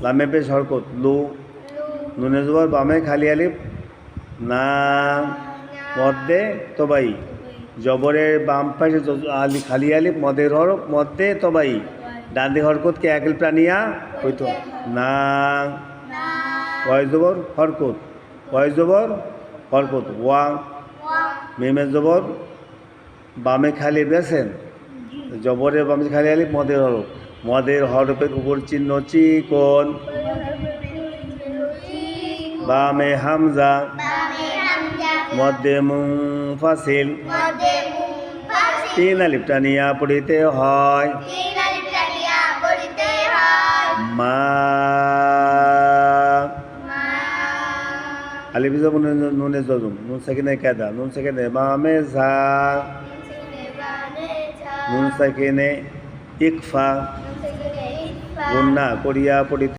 লামে পেশ হরকত লু, নুনে জবর বামে খালি আলিফ না, মধ্যে তবাই, জবরের বাম পাশে খালি আলিফ মদের হরফ মধ্যে তবাই, ডান দিকে হরকত কে একল প্রাণিয়া হইতো না, ওয়াই জবর হরকত, ওয়াই জবর হরকত ওয়া, মিমে জবর বামে খালি বেছেন, জবরের বামে খালি আলিফ মদের হরফ, মদের হরফের উপর চিহ্ন চিকন, বামে হামজা, মধ্যে মুনফাসিল, তিন আলিফ টানিয়া পড়িতে হয়, মা আলিফ জবর নুনে জজম, নুন সাকিনে কায়দা, নুন সাকিনে বামে ঝা, নুন সাকিনে ইকফা, গুন্না করিয়া পড়িতে